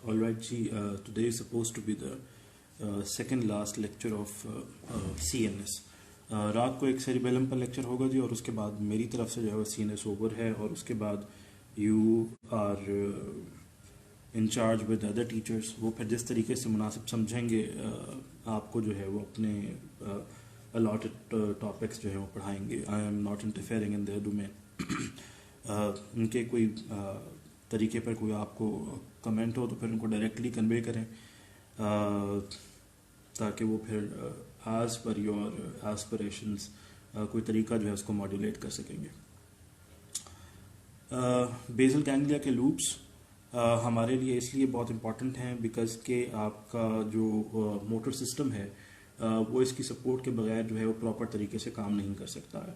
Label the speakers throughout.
Speaker 1: All right, G. Today is supposed to be the second last lecture of CNS. रात को एक cerebellum पर lecture होगा जी, और उसके बाद मेरी तरफ से जो है CNS ओवर है, और उसके बाद you are in charge with other teachers. वो फिर जिस तरीके से मुनासिब समझेंगे आपको जो है वो अपने अलॉटेड टॉपिक्स जो है वो पढ़ाएंगे. I am not interfering in their domain. उनके कोई तरीके पर कोई आपको कमेंट हो तो फिर उनको डायरेक्टली कन्वे करें, ताकि वो फिर एज पर योर एस्पिरेशंस कोई तरीका जो है उसको मॉड्यूलेट कर सकेंगे. बेसल गैंग्लिया के लूप्स हमारे लिए इसलिए बहुत इम्पॉर्टेंट हैं बिकॉज के आपका जो मोटर सिस्टम है वो इसकी सपोर्ट के बगैर जो है वो प्रॉपर तरीके से काम नहीं कर सकता है.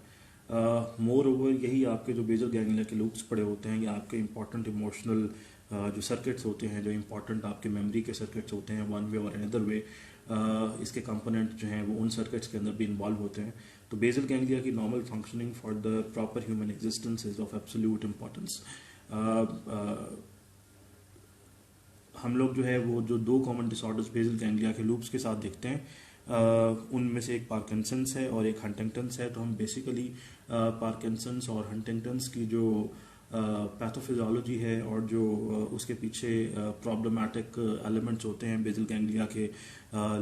Speaker 1: मोर ओवर यही आपके जो बेसल गैंग्लिया के लूप्स पड़े होते हैं, ये आपके इम्पॉर्टेंट इमोशनल जो सर्किट्स होते हैं, जो इम्पॉर्टेंट आपके मेमोरी के सर्किट्स होते हैं वन वे और अनदर वे, इसके कंपोनेंट जो हैं वो उन सर्किट्स के अंदर भी इन्वॉल्व होते हैं. तो बेसल गैंग्लिया की normal functioning for the proper human existence is of absolute importance. हम लोग जो है वो जो दो कॉमन डिसऑर्डर्स बेसल गैंग्लिया के लूप्स के साथ देखते हैं, उनमें से एक पार्किंसंस है और एक हंटिंगटन्स है. तो हम बेसिकली पार्किंसंस और हंटिंगटन्स की जो पैथोफिजियोलॉजी है और जो उसके पीछे प्रॉब्लमैटिक एलिमेंट्स होते हैं बेसल गैंग्लिया के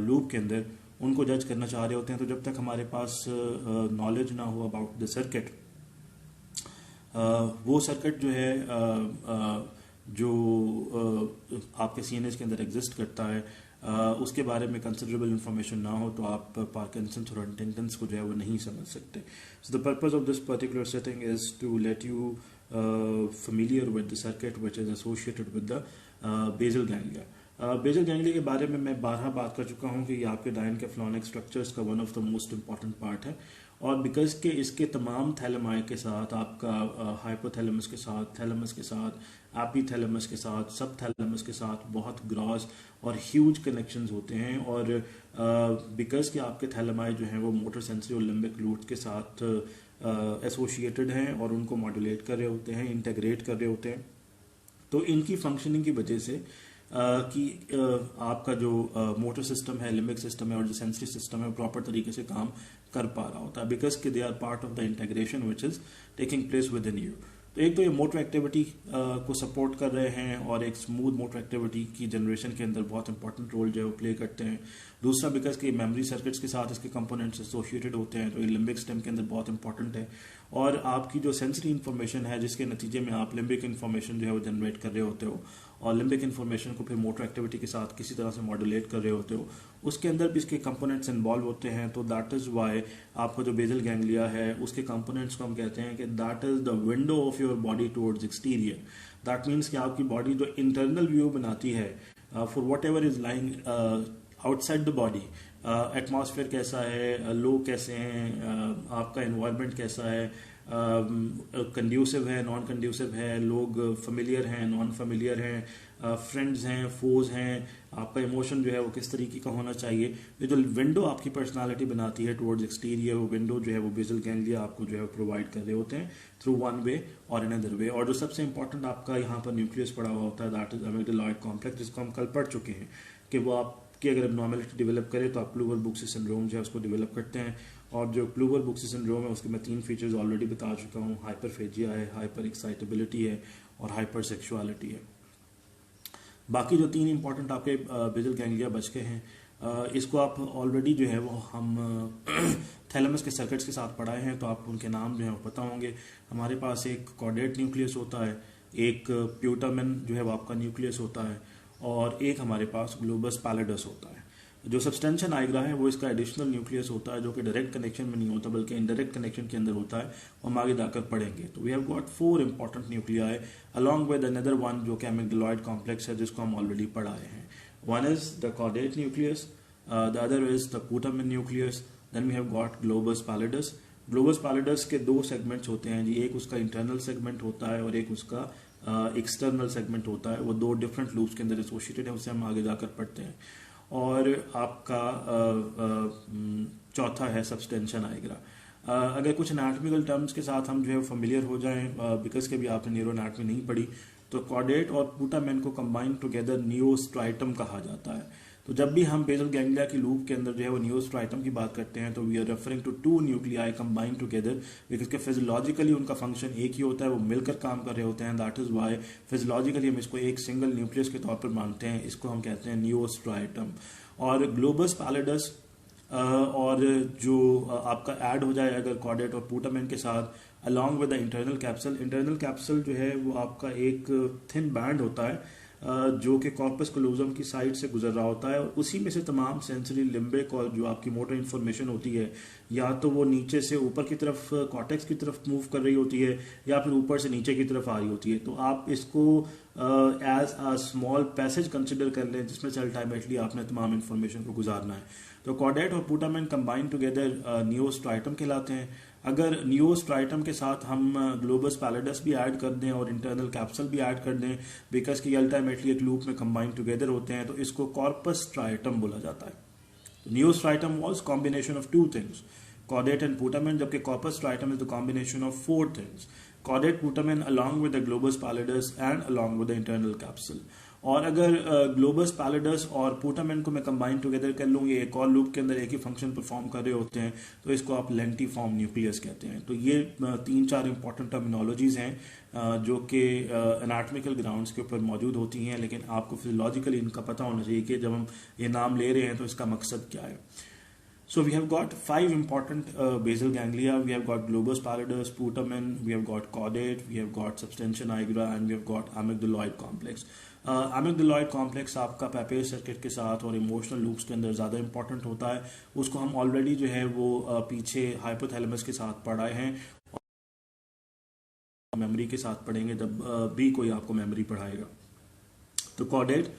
Speaker 1: लूप के अंदर, उनको जज करना चाह रहे होते हैं. तो जब तक हमारे पास नॉलेज ना हो अबाउट द सर्किट, वो सर्किट जो है जो आपके सीएनएस के अंदर एग्जिस्ट करता है, उसके बारे में कंसिडरेबल इंफॉर्मेशन ना हो तो आप पार्किंसंस और हंटिंगटन्स को जो है वो नहीं समझ सकते. So the purpose of this particular setting is to let you familiar with the circuit which is associated with the basal ganglia. Basal ganglia के बारे में मैं 12 बात कर चुका हूँ कि ये आपके डायनकेफ्लॉनिक स्ट्रक्चर्स का one of the most important part है, और बिकॉज के इसके तमाम थैलेमाई के साथ, आपका हाइपोथैलेमस के साथ, थैलेमस के साथ, एपीथैलेमस के साथ, सब थैलेमस के साथ बहुत ग्रॉस और ह्यूज कनेक्शंस होते हैं. और बिकॉज के आपके थैलेमाई जो हैं वो मोटर सेंसरी और लिम्बिक रूट के साथ एसोशिएटेड हैं और उनको मॉड्यूलेट कर रहे होते हैं, इंटेग्रेट कर रहे होते हैं, तो इनकी फंक्शनिंग की वजह से कि आपका जो मोटर सिस्टम है, लिम्बिक सिस्टम है और जो सेंसरी सिस्टम है वो प्रॉपर तरीके से काम कर पा रहा होता है, बिकॉज कि they are part of the integration which is taking place within you. तो एक तो ये मोटर एक्टिविटी को सपोर्ट कर रहे हैं और एक स्मूथ मोटर एक्टिविटी की जनरेशन के अंदर बहुत इंपॉर्टेंट रोल जो है वो प्ले करते हैं. दूसरा बिकॉज कि मेमोरी सर्किट्स के साथ इसके कंपोनेंट्स एसोसिएटेड होते हैं, तो ये लिम्बिक सिस्टम के अंदर बहुत इंपॉर्टेंट है. और आपकी जो सेंसरी इन्फॉर्मेशन है जिसके नतीजे में आप लिम्बिक इन्फॉर्मेशन जो है वो जनरेट कर रहे होते हो और लिम्बिक इन्फॉर्मेशन को फिर मोटर एक्टिविटी के साथ किसी तरह से मॉड्यूलेट कर रहे होते हो, उसके अंदर भी इसके कंपोनेंट्स इन्वॉल्व होते हैं. तो दैट इज वाई आपको जो बेसल गैंग्लिया है उसके कंपोनेंट्स को हम कहते हैं कि that is the window of your body towards exterior. That means कि आपकी बॉडी जो इंटरनल व्यू बनाती है for what ever is lying outside the body, atmosphere कैसा है, लोग कैसे हैं, आपका एनवायरनमेंट कैसा है, कंड्यूसिव है, नॉन कंड्यूसिव है, लोग फेमिलियर हैं, नॉन फेमिलियर हैं, फ्रेंड्स हैं, फोज हैं, आपका इमोशन जो है वो किस तरीके का होना चाहिए. ये जो विंडो आपकी पर्सनालिटी बनाती है टुवर्ड्स एक्सटीरियर, वो विंडो जो है वो बेसल गैंग्लिया आपको जो है प्रोवाइड कर रहे होते हैं थ्रू वन वे और अनदर वे. और जो सबसे इंपॉर्टेंट आपका यहाँ पर न्यूक्लियस पड़ा हुआ होता है, दैट इज अमिग्डालॉइड कॉम्प्लेक्स, जिसको हम कल पढ़ चुके हैं कि वो आपकी अगर एबनॉर्मलिटी डेवलप करे तो आप क्लूवर-बुक्सी सिंड्रोम जो है उसको डेवलप करते हैं. और जो क्लूवर-बुक्सी सिंड्रोम है उसके मैं 3 फीचर्स ऑलरेडी बता चुका हूँ. हाइपरफेजिया है, हाइपर एक्साइटेबिलिटी है और हाइपर सेक्सुअलिटी है. बाकी जो 3 इंपॉर्टेंट आपके बेसल गैंग्लिया बच के हैं, इसको आप ऑलरेडी जो है वो हम थैलेमस के सर्किट्स के साथ पढ़ाए हैं, तो आपको उनके नाम जो है वो पता होंगे. हमारे पास एक कॉर्डेट न्यूक्लियस होता है, एक प्यूटामिन जो है वो आपका न्यूक्लियस होता है, और एक हमारे पास ग्लोबस पैलिडस होता है. जो सब्सटेंशिया नाइग्रा है वो इसका एडिशनल न्यूक्लियस होता है, जो कि डायरेक्ट कनेक्शन में नहीं होता बल्कि इनडायरेक्ट कनेक्शन के अंदर होता है. हम आगे जाकर पढ़ेंगे. तो we have got 4 important nuclei along with another one जो कि अमिग्डालॉइड कॉम्प्लेक्स है, जिसको हम ऑलरेडी पढ़ाए हैं. One is the caudate nucleus, the other is the putamen nucleus, then we have got globus pallidus. Globus pallidus के 2 सेगमेंट्स होते हैं जी, एक उसका इंटरनल सेगमेंट होता है और एक उसका एक्सटर्नल सेगमेंट होता है. वो 2 डिफरेंट लूप्स के अंदर एसोसिएटेड है, उसे हम आगे जाकर पढ़ते हैं. और आपका चौथा है सब्सटेंशिया नाइग्रा. अगर कुछ एनाटॉमिकल टर्म्स के साथ हम जो है फेमिलियर हो जाएं, बिकॉज के भी आपने न्यूरो एनाटॉमी नहीं पढ़ी, तो कॉर्डेट और पुटामेन को कंबाइन टुगेदर नियोस्ट्राइटम कहा जाता है। तो जब भी हम बेसल गैंग्लिया की लूप के अंदर जो है वो नियोस्ट्राइटम की बात करते हैं तो we are referring to two nuclei combine together, because के फिजियोलॉजिकली उनका फंक्शन एक ही होता है, वो मिलकर काम कर रहे होते हैं। दैट इज वाई फिजियोलॉजिकली हम इसको एक सिंगल न्यूक्लियस के तौर पर मानते हैं, इसको हम कहते हैं नियोस्ट्राइटम। और ग्लोबस पैलिडस और जो आपका ऐड हो जाए अगर कॉर्डेट और पुटामेन के साथ along with the internal capsule जो है वो आपका एक थिन बैंड होता है जो कि कॉर्पस कलोजम की साइड से गुजर रहा होता है, और उसी में से तमाम सेंसरी लिम्बिक और जो आपकी मोटर इन्फॉर्मेशन होती है या तो वो नीचे से ऊपर की तरफ कॉर्टेक्स की तरफ मूव कर रही होती है या फिर ऊपर से नीचे की तरफ आ रही होती है। तो आप इसको as a small passage consider कर लें जिसमें से अल्टीमेटली आपने तमाम इन्फॉर्मेशन को गुजारना है। तो कॉर्डेट और पुटामेन कंबाइन टुगेदर नियोस्ट्राइटम कहलाते हैं। अगर नियोस्ट्राइटम के साथ हम ग्लोबस पैलिडस भी ऐड कर दें और इंटरनल कैप्सूल भी ऐड कर दें, बिकॉज कि अल्टीमेटली एक लूप में कंबाइन टुगेदर होते हैं, तो इसको कॉर्पस स्ट्राइटम बोला जाता है। Neostriatum was combination of two things, caudate and putamen, जबकि corpus striatum is the combination of four things, caudate putamen along with the globus pallidus and along with the internal capsule। और अगर globus pallidus और putamen को मैं combine together कर लूँ, ये एक और लूप के अंदर एक ही फंक्शन परफॉर्म कर रहे होते हैं, तो इसको आप लेंटिफॉर्म न्यूक्लियस कहते हैं। तो ये 3-4 इंपॉर्टेंट टर्मिनोलॉजीज हैं जो कि एनाटॉमिकल ग्राउंड्स के ऊपर मौजूद होती हैं, लेकिन आपको फिजियोलॉजिकली इनका पता होना चाहिए कि जब हम ये नाम ले रहे हैं तो इसका मकसद क्या है। So we have got 5 important basal ganglia. We have got globus pallidus, putamen, we have got caudate, we have got substantia nigra, and we have got amygdaloid complex. Amygdaloid complex आपका पैपेज सर्किट के साथ और emotional loops के अंदर ज़्यादा important होता है। उसको हम ऑलरेडी जो है वो पीछे हाइपोथैलेमस के साथ पढ़ाए हैं और मेमोरी के साथ पढ़ेंगे जब भी कोई आपको मेमोरी पढ़ाएगा। तो कॉडेट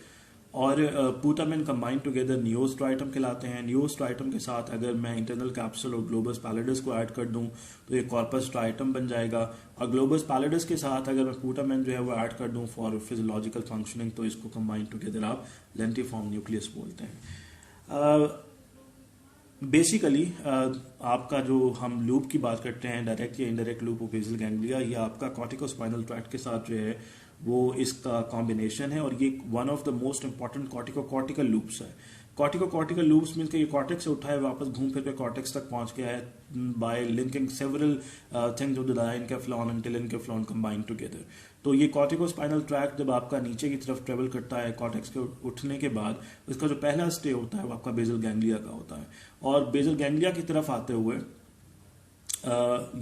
Speaker 1: और पुटामेन कंबाइन टुगेदर नियोस्ट्राइटम कहलाते हैं। नियोस्ट्राइटम के साथ अगर मैं इंटरनल कैप्सूल और ग्लोबस पैलिडस को ऐड कर दूं तो ये कॉर्पस स्ट्राइटम बन जाएगा, और ग्लोबस पैलिडस के साथ अगर मैं पुटामेन जो है वो ऐड कर दूं फॉर फिजियोलॉजिकल फंक्शनिंग तो इसको कंबाइन टुगेदर आप लेंटिफॉर्म न्यूक्लियस बोलते हैं। बेसिकली आपका जो हम लूप की बात करते हैं, डायरेक्ट या indirect loop of basal ganglia, ये आपका कॉर्टिकोस्पाइनल ट्रैक्ट के साथ जो है वो इसका कॉम्बिनेशन है, और ये one of the most important cortical loops है। कॉर्टिकल लूप्स मीन्स कि ये कॉर्टेक्स से उठा है वापस घूम फिर के कॉर्टेक्स तक पहुंच गया है by linking several things of the diencephalon and telencephalon combine together. तो ये कॉर्टिकोस्पाइनल ट्रैक्ट जब आपका नीचे की तरफ ट्रेवल करता है कॉर्टेक्स के उठने के बाद, इसका जो पहला स्टे होता है वो आपका बेसल गैंग्लिया का होता है, और बेसल गैंग्लिया की तरफ आते हुए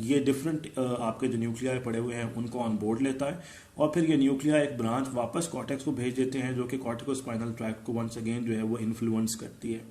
Speaker 1: ये डिफरेंट आपके जो न्यूक्लियाई पड़े हुए हैं उनको ऑन बोर्ड लेता है, और फिर ये न्यूक्लिया एक ब्रांच वापस कॉर्टेक्स को भेज देते हैं जो कि कॉर्टिकोस्पाइनल ट्रैक्ट को वंस अगेन जो है वो इन्फ्लुएंस करती है।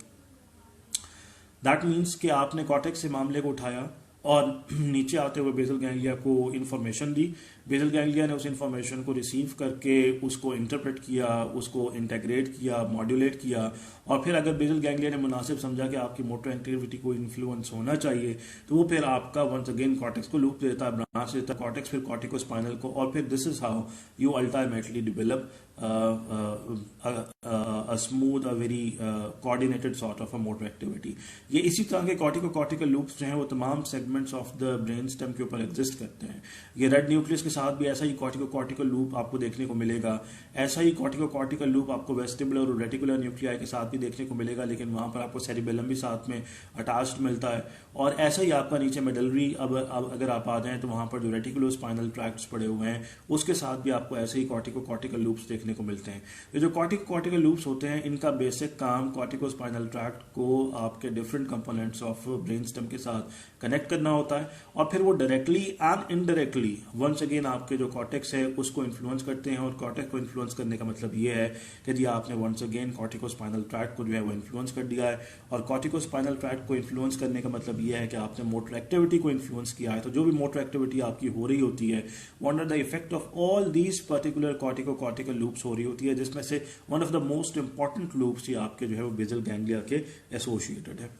Speaker 1: दैट मीन्स कि आपने कॉर्टेक्स से मामले को उठाया और नीचे आते हुए बेसल गैंग्लिया को इन्फॉर्मेशन दी, बेसल गैंग्लिया ने उस इन्फॉर्मेशन को रिसीव करके उसको इंटरप्रेट किया, उसको इंटेग्रेट किया, मॉड्यूलेट किया, और फिर अगर बेसल गैंग्लिया ने मुनासिब समझा कि आपकी मोटर एक्टिविटी को इन्फ्लुएंस होना चाहिए तो वो फिर आपका वंस अगेन कॉर्टेक्स को लूप देता है, ब्रांच देता है कॉर्टेक्स, फिर कॉर्टिकोस्पाइनल को, और फिर this is how you ultimately develop a smooth, a very coordinated sort of a motor activity। ये इसी तरह के कॉर्टिकल लूप्स जो हैं वो तमाम segments of the brain stem के ऊपर एग्जिस्ट करते हैं। ये रेड न्यूक्लियस के साथ भी ऐसा ही कॉर्टिकल लूप आपको देखने को मिलेगा, ऐसा ही कॉर्टिकल लूप आपको वेस्टिबुलर और रेटिकुलर न्यूक्लियाई के साथ भी देखने को मिलेगा, लेकिन वहां पर आपको सेरिबेलम भी साथ में अटैच्ड मिलता है, और ऐसा ही आपका नीचे मेडलरी अब अगर आप आ जाएं तो वहां पर जो रेटिकुलोस्पाइनल ट्रैक्ट्स पड़े हुए हैं उसके साथ भी आपको ऐसे ही कॉर्टिकल लूप्स देखने को मिलते हैं। ये जो कॉर्टिकल लूप्स होते हैं इनका बेसिक काम कॉर्टिकोस्पाइनल ट्रैक्ट को आपके different components of brain stem के साथ कनेक्ट करना होता है, और फिर वो directly and indirectly once again आपके जो कॉर्टेक्स है उसको इन्फ्लुएंस करते हैं। और कॉर्टेक्स को इन्फ्लुएंस करने का मतलब ये है कि जी आपने वंस अगेन कॉर्टिकोस्पाइनल ट्रैक्ट को जो है वो इन्फ्लुएंस कर दिया है, और कॉर्टिकोस्पाइनल ट्रैक्ट को इन्फ्लुएंस करने का मतलब ये है कि आपने मोटर एक्टिविटी को इन्फ्लुएंस किया है। तो जो भी मोटर एक्टिविटी आपकी हो रही होती है वो under the effect of all these particular cortical loops हो रही होती है, जिसमें से one of the most important loops ये आपके जो है वो बेसल गैंग्लिया के एसोसिएटेड है।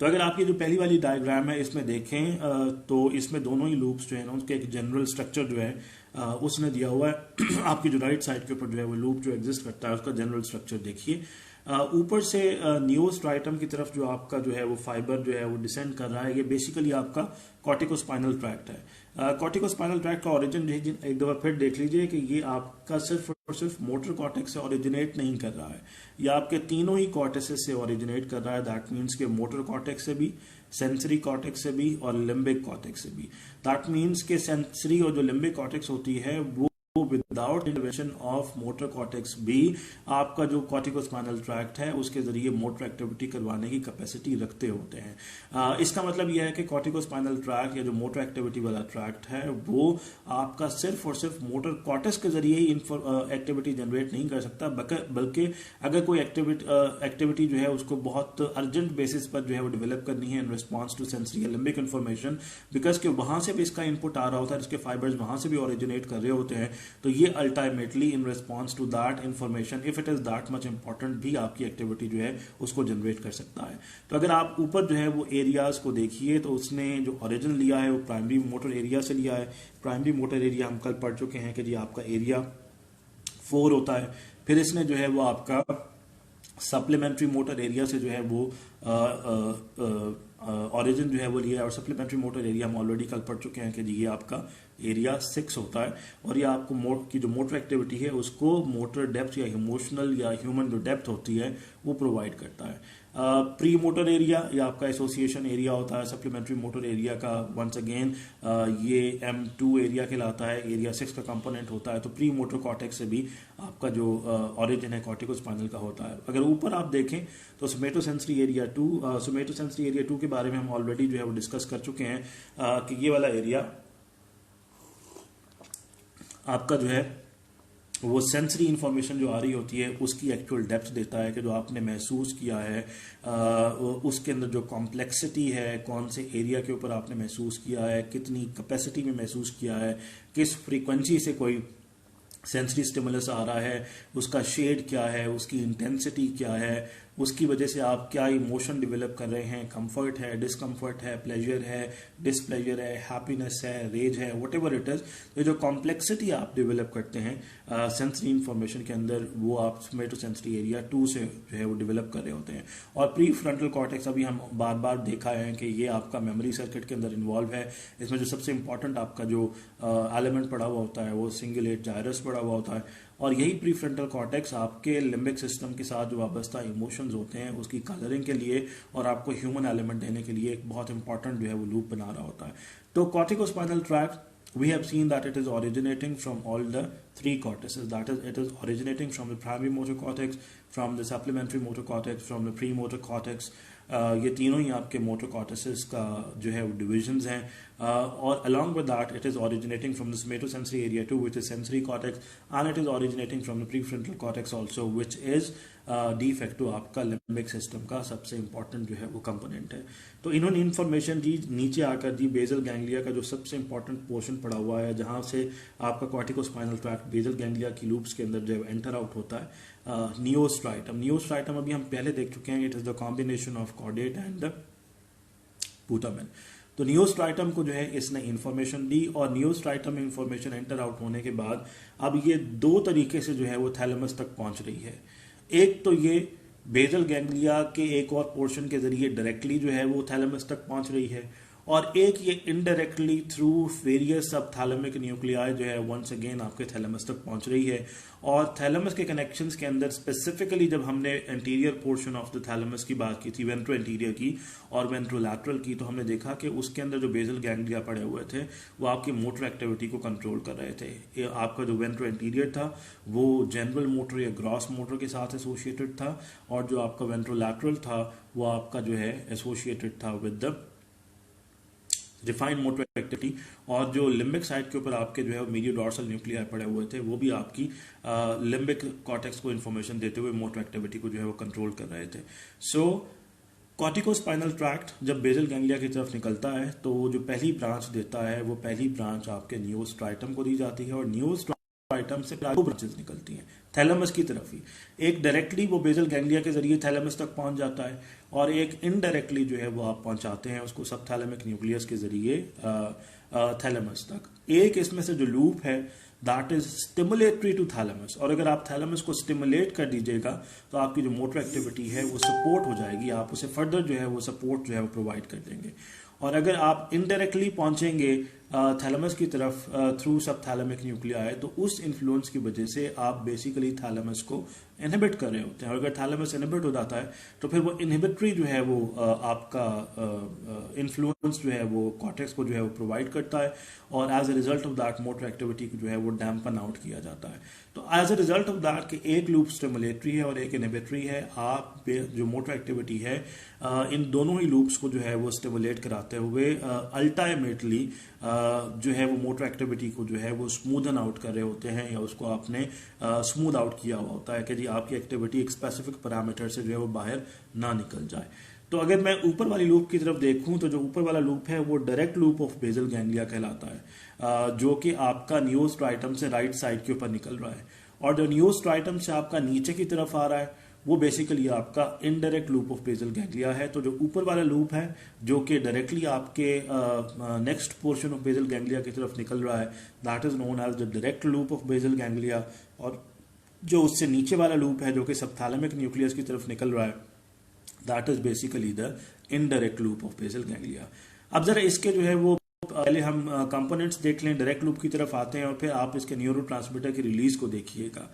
Speaker 1: तो अगर आप ये जो पहली वाली डायग्राम है इसमें देखें तो इसमें दोनों ही लूप्स जो है ना उसके एक जनरल स्ट्रक्चर जो है उसने दिया हुआ है। आपकी जो राइट साइड के ऊपर जो है वो लूप जो एग्जिस्ट करता है उसका जनरल स्ट्रक्चर देखिए। ऊपर से नियोस्ट्राटम की तरफ जो आपका जो है वो फाइबर जो है वो डिसेंड कर रहा है, ये बेसिकली आपका कॉर्टिकोस्पाइनल ट्रैक्ट है। कॉर्टिकोस्पाइनल ट्रैक्ट का ओरिजिन एक दफा फिर देख लीजिए कि ये आपका सिर्फ और सिर्फ मोटर कॉर्टेक्स से ओरिजिनेट नहीं कर रहा है, ये आपके तीनों ही कॉर्टेक्स से ओरिजिनेट कर रहा है। दैट मीन्स के मोटर कॉर्टेक्स से भी, सेंसरी कॉर्टेक्स से भी और लिम्बिक कॉर्टेक्स से भी। दैट मीन्स के सेंसरी और जो लिम्बिक कॉर्टेक्स होती है वो without intervention of motor cortex भी आपका जो कॉर्टिकोस्पाइनल ट्रैक्ट है उसके जरिए मोटर एक्टिविटी करवाने की कैपेसिटी रखते होते हैं। इसका मतलब यह है कि कॉर्टिकोस्पाइनल ट्रैक्ट या जो मोटर एक्टिविटी वाला ट्रैक्ट है वो आपका सिर्फ और सिर्फ मोटर कॉर्टेक्स के जरिए ही एक्टिविटी जनरेट नहीं कर सकता, बल्कि अगर कोई एक्टिविटी जो है उसको बहुत अर्जेंट बेसिस पर जो है वो डेवलप करनी है in response to sensory limbic information, because कि वहां से भी इसका इनपुट आ रहा होता है, इसके फाइबर्स वहां से भी ओरिजिनेट कर रहे होते हैं, तो ये ultimately in response to that information if it is that much important भी आपकी एक्टिविटी जो है उसको जनरेट कर सकता है। तो अगर आप ऊपर जो है वो एरियाज को देखिए तो उसने जो ओरिजिन लिया है वो प्राइमरी मोटर एरिया से लिया है। प्राइमरी मोटर एरिया हम कल पढ़ चुके हैं कि जी आपका एरिया 4 होता है। फिर इसने जो है वो आपका सप्लीमेंट्री मोटर एरिया से जो है वो ओरिजिन जो है वो लिया है, और सप्लीमेंट्री मोटर एरिया हम ऑलरेडी कल पढ़ चुके हैं कि जी ये आपका एरिया 6 होता है, और ये आपको की जो मोटर एक्टिविटी है उसको मोटर डेप्थ या इमोशनल या ह्यूमन जो डेप्थ होती है वो प्रोवाइड करता है। प्री मोटर एरिया या आपका एसोसिएशन एरिया होता है सप्लीमेंट्री मोटर एरिया का। वंस अगेन ये M2 एरिया कहलाता है, एरिया 6 का कंपोनेंट होता है। तो प्री मोटर कॉर्टेक्स से भी आपका जो ओरिजिन है कॉर्टिकोस्पाइनल का होता है। अगर ऊपर आप देखें तो सोमेटोसेंसरी एरिया 2, सोमेटोसेंसरी एरिया 2 के बारे में हम ऑलरेडी जो है वो डिस्कस कर चुके हैं कि ये वाला एरिया आपका जो है वो सेंसरी इंफॉर्मेशन जो आ रही होती है उसकी एक्चुअल डेप्थ देता है कि जो आपने महसूस किया है उसके अंदर जो कॉम्प्लेक्सिटी है, कौन से एरिया के ऊपर आपने महसूस किया है, कितनी कैपेसिटी में महसूस किया है, किस फ्रीक्वेंसी से कोई सेंसरी स्टिमुलस आ रहा है, उसका शेड क्या है, उसकी इंटेंसिटी क्या है, उसकी वजह से आप क्या इमोशन डेवलप कर रहे हैं, कंफर्ट है, डिस्कंफर्ट है, प्लेजर है, डिसप्लेजर है, हैप्पीनेस है, रेज है, वट एवर इट इज। तो जो कॉम्प्लेक्सिटी आप डेवलप करते हैं सेंसरी इंफॉर्मेशन के अंदर वो आप सोमेटोसेंसरी एरिया 2 से जो है वो डेवलप कर रहे होते हैं। और प्री फ्रंटल कॉर्टेक्स अभी हम बार बार देखा है कि ये आपका मेमोरी सर्किट के अंदर इन्वॉल्व है। इसमें जो सबसे इंपॉर्टेंट आपका जो एलिमेंट पड़ा हुआ होता है वो सिंगुलेट जायरस पड़ा हुआ होता है, और यही प्री फ्रंटल कॉर्टेक्स आपके लिम्बिक सिस्टम के साथ जो वाबस्ता इमोशंस होते हैं उसकी कलरिंग के लिए और आपको ह्यूमन एलिमेंट देने के लिए एक बहुत इंपॉर्टेंट जो है वो लूप बना रहा होता है। तो corticospinal tract we have seen that it is originating from all the 3 cortices. That is, it is originating from the primary motor cortex, from the supplementary motor cortex, from the premotor cortex. ये तीनों ही आपके motor कॉर्टेसेस का जो है वो divisions हैं, और along with that it is originating from the somatosensory area too, which is sensory cortex, and it is originating from the prefrontal cortex also, which is de facto आपका लिम्बिक सिस्टम का सबसे important जो है वो component है। तो इन्होंने information जी नीचे आकर जी बेजल गैंग्लिया का जो सबसे इंपॉर्टेंट पोर्शन पड़ा हुआ है जहां से आपका कॉर्टिकोस्पाइनल ट्रैक्ट बेजल गैंग्लिया की लूप्स के अंदर जो एंटर आउट होता है। नियोस्ट्राइटम अभी हम पहले देख चुके हैं, it is the combination of chordate and putamen. तो नियोस्ट्राइटम को जो है इसने इंफॉर्मेशन दी, और नियोस्ट्राइटम में इंफॉर्मेशन एंटर आउट होने के बाद अब ये 2 तरीके से जो है वो थैलेमस तक पहुंच रही है। एक तो ये बेजल गैंग्लिया के एक और पोर्शन के जरिए डायरेक्टली जो है वो थैलेमस तक पहुंच रही है, और एक ये इनडायरेक्टली थ्रू वेरियस सब थैलेमिक न्यूक्लियाई जो है वंस अगेन आपके थैलेमस तक पहुंच रही है। और थैलेमस के कनेक्शंस के अंदर स्पेसिफिकली जब हमने anterior portion of the thalamus की बात की थी, वेंट्रो एंटीरियर की और वेंट्रोलैटरल की, तो हमने देखा कि उसके अंदर जो बेजल गैंग्लिया पड़े हुए थे वो आपकी मोटर एक्टिविटी को कंट्रोल कर रहे थे। आपका जो वेंट्रो एंटीरियर था वो जनरल मोटर या ग्रॉस मोटर के साथ एसोसिएटेड था, और जो आपका वेंट्रोलैटरल था वो आपका जो है एसोसिएटेड था with the refined motor activity. और जो लिम्बिक साइड के ऊपर आपके जो है मीडियो डॉर्सल न्यूक्लियाई पड़े हुए थे वो भी आपकी लिम्बिक कॉर्टेक्स को इन्फॉर्मेशन देते हुए मोटर एक्टिविटी को जो है वो कंट्रोल कर रहे थे। सो कॉर्टिकोस्पाइनल ट्रैक्ट जब बेजल गैंग्लिया की तरफ निकलता है तो वो जो पहली ब्रांच देता है वो पहली ब्रांच आपके नियोस्ट्राइटम को दी जाती है, और नियोस्ट्राइटम से 2 ब्रांचेस निकलती हैं थैलेमस की तरफ ही। एक डायरेक्टली वो बेजल गैंग्लिया के जरिए थैलेमस तक पहुंच जाता है, और एक इनडायरेक्टली जो है वो आप पहुंचाते हैं उसको सब थैलेमिक न्यूक्लियस के जरिए थैलेमस तक। एक इसमें से जो लूप है that is stimulatory to thalamus. और अगर आप थैलेमस को स्टिमुलेट कर दीजिएगा तो आपकी जो मोटर एक्टिविटी है वो सपोर्ट हो जाएगी, आप उसे फर्दर जो है वो सपोर्ट जो है वो प्रोवाइड कर देंगे। और अगर आप इनडायरेक्टली पहुंचेंगे थैलेमस की तरफ थ्रू सब थैलेमिक न्यूक्लियाई, तो उस इन्फ्लुएंस की वजह से आप बेसिकली थैलेमस को इनहिबिट कर रहे होते हैं। और अगर थैलेमस इनहिबिट हो जाता है तो फिर वो इनहिबिटरी जो है वो आपका इन्फ्लुएंस जो है वो कॉर्टेक्स को जो है वो प्रोवाइड करता है, और as a result of that motor activity को जो है वो डैम्पन आउट किया जाता है। तो as a result of that कि एक लूप स्टिमुलेटरी है और एक इनहिबिटरी है, आप जो मोटर एक्टिविटी है इन दोनों ही लूप्स को जो है वो स्टिमुलेट कराते हुए अल्टीमेटली जो है वो मोटर एक्टिविटी को जो है वो स्मूदन आउट कर रहे होते हैं, या उसको आपने स्मूथ आउट किया हुआ होता है कि जी आपकी एक्टिविटी एक स्पेसिफिक पैरामीटर से जो है वो बाहर ना निकल जाए। तो अगर मैं ऊपर वाली लूप की तरफ देखूं तो जो ऊपर वाला लूप है वो direct loop of basal ganglia कहलाता है, जो कि आपका नियोस्ट्राइटम से राइट साइड के ऊपर निकल रहा है। और जो नियोस्ट्राइटम से आपका नीचे की तरफ आ रहा है वो बेसिकली आपका indirect loop of basal ganglia है। तो जो ऊपर वाला लूप है जो कि डायरेक्टली आपके next portion of basal ganglia की तरफ निकल रहा है, that is known as the direct loop of basal ganglia. और जो उससे नीचे वाला लूप है जो कि सबथैलेमिक न्यूक्लियस की तरफ निकल रहा है, that is basically the indirect loop of basal ganglia. अब जरा इसके जो है वो पहले हम कंपोनेंट्स देख लें, डायरेक्ट लूप की तरफ आते हैं और फिर आप इसके न्यूरोट्रांसमीटर की रिलीज को देखिएगा।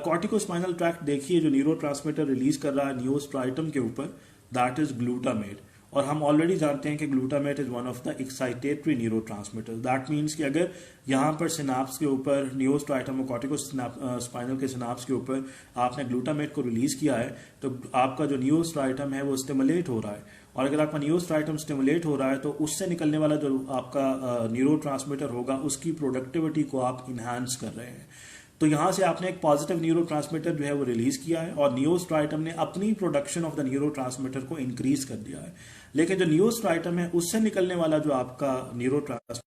Speaker 1: कॉर्टिकोस्पाइनल ट्रैक्ट देखिए जो न्यूरोट्रांसमीटर रिलीज कर रहा है नियोस्ट्राइटम के ऊपर, दैट इज ग्लूटामेट। और हम ऑलरेडी जानते हैं कि glutamate is one of the excitatory neurotransmitter. That means कि अगर यहाँ पर सिनाप्स के ऊपर नियोस्ट्राइटम और कॉर्टिकोस्पाइनल के सिनाप्स के ऊपर आपने ग्लूटामेट को रिलीज किया है तो आपका जो नियोस्ट्राइटम है वो स्टिमुलेट हो रहा है। और अगर आपका नियोस्ट्राइटम स्टिमुलेट हो रहा है तो उससे निकलने वाला जो आपका न्यूरोट्रांसमीटर होगा उसकी प्रोडक्टिविटी को आप इन्हांस कर रहे हैं। तो यहां से आपने एक पॉजिटिव न्यूरोट्रांसमीटर जो है वो रिलीज किया है और नियोस्ट्राइटम ने अपनी प्रोडक्शन ऑफ द न्यूरोट्रांसमीटर को इंक्रीज कर दिया है। लेकिन जो नियोस्ट्राइटम है उससे निकलने वाला जो आपका न्यूरोट्रांसमीटर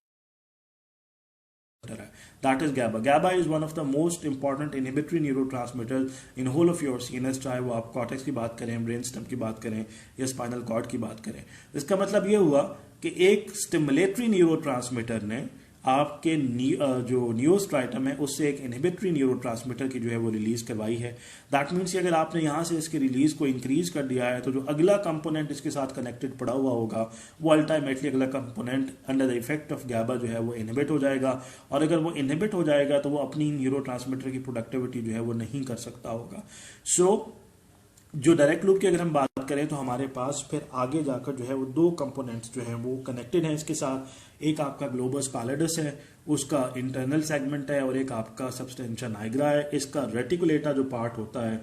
Speaker 1: है, that is GABA। GABA is one of the most important inhibitory neurotransmitter in whole of your CNS, चाहे वो आप कॉर्टेक्स की बात करें, ब्रेन स्टेम की बात करें या स्पाइनल कॉर्ड की बात करें। इसका मतलब ये हुआ कि एक स्टिमुलेटरी न्यूरोट्रांसमीटर ने आपके जो नियोस्ट्राइटम है उससे एक इनहिबिटरी न्यूरोट्रांसमीटर की जो है वो रिलीज करवाई है। दैट मीन्स अगर आपने यहां से इसके रिलीज को इंक्रीज कर दिया है तो जो अगला कंपोनेंट इसके साथ कनेक्टेड पड़ा हुआ होगा वो अल्टीमेटली अगला component under the effect of GABA जो है वो इनहिबिट हो जाएगा। और अगर वो इनहिबिट हो जाएगा तो वो अपनी न्यूरोट्रांसमीटर की प्रोडक्टिविटी जो है वो नहीं कर सकता होगा। सो जो डायरेक्ट लूप की अगर हम बात करें तो हमारे पास फिर आगे जाकर जो है वो दो कंपोनेंट्स जो है वो कनेक्टेड हैं इसके साथ। एक आपका ग्लोबस पैलिडस है, उसका इंटरनल सेगमेंट है, और एक आपका सब्सटेंशिया नाइग्रा है। इसका रेटिकुलेटा जो पार्ट होता है